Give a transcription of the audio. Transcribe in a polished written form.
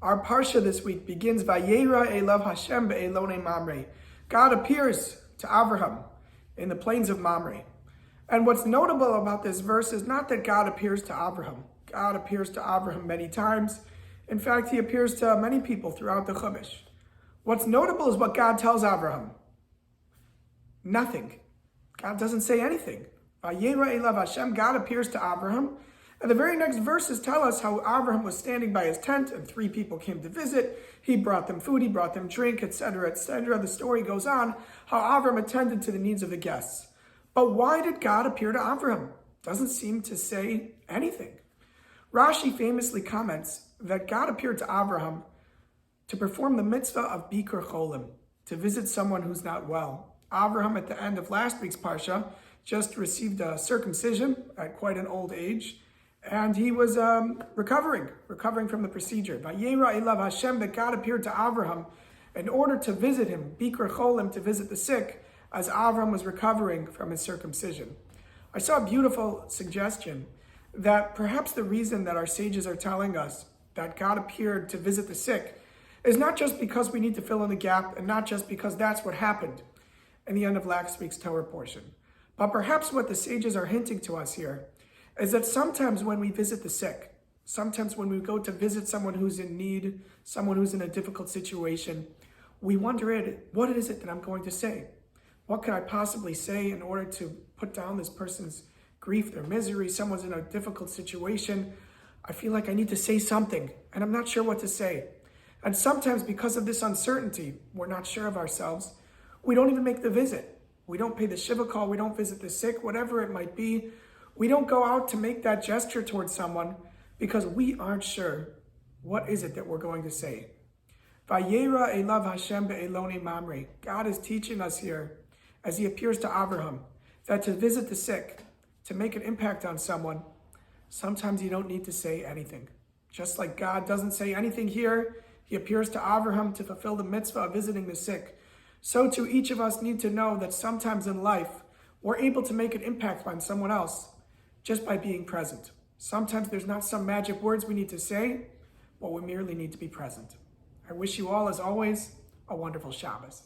Our parsha this week begins, Vayera Elav Hashem be'elone Mamre. God appears to Avraham in the plains of Mamre. And what's notable about this verse is not that God appears to Avraham. God appears to Avraham many times. In fact, he appears to many people throughout the Chumash. What's notable is what God tells Avraham. Nothing. God doesn't say anything. Vayera Elav Hashem, God appears to Avraham. And the very next verses tell us how Avraham was standing by his tent and 3 people came to visit. He brought them food, he brought them drink, etc., etc. The story goes on how Avraham attended to the needs of the guests. But why did God appear to Avraham? Doesn't seem to say anything. Rashi famously comments that God appeared to Avraham to perform the mitzvah of Bikur Cholim, to visit someone who's not well. Avraham, at the end of last week's parsha, just received a circumcision at quite an old age. And he was recovering from the procedure. Vayera Elav Hashem, that God appeared to Avraham in order to visit him, Bikur Cholim, to visit the sick, as Avraham was recovering from his circumcision. I saw a beautiful suggestion that perhaps the reason that our sages are telling us that God appeared to visit the sick is not just because we need to fill in the gap and not just because that's what happened in the end of last week's Torah portion, but perhaps what the sages are hinting to us here is that sometimes when we visit the sick, sometimes when we go to visit someone who's in need, someone who's in a difficult situation, we wonder, what is it that I'm going to say? What can I possibly say in order to put down this person's grief, their misery? Someone's in a difficult situation. I feel like I need to say something, and I'm not sure what to say. And sometimes because of this uncertainty, we're not sure of ourselves. We don't even make the visit. We don't pay the Shiva call. We don't visit the sick, whatever it might be. We don't go out to make that gesture towards someone because we aren't sure what is it that we're going to say. Vayera Elav Hashem be'elone Mamre. God is teaching us here, as he appears to Avraham, that to visit the sick, to make an impact on someone, sometimes you don't need to say anything. Just like God doesn't say anything here, he appears to Avraham to fulfill the mitzvah of visiting the sick. So too, each of us need to know that sometimes in life, we're able to make an impact on someone else just by being present. Sometimes there's not some magic words we need to say, but we merely need to be present. I wish you all, as always, a wonderful Shabbos.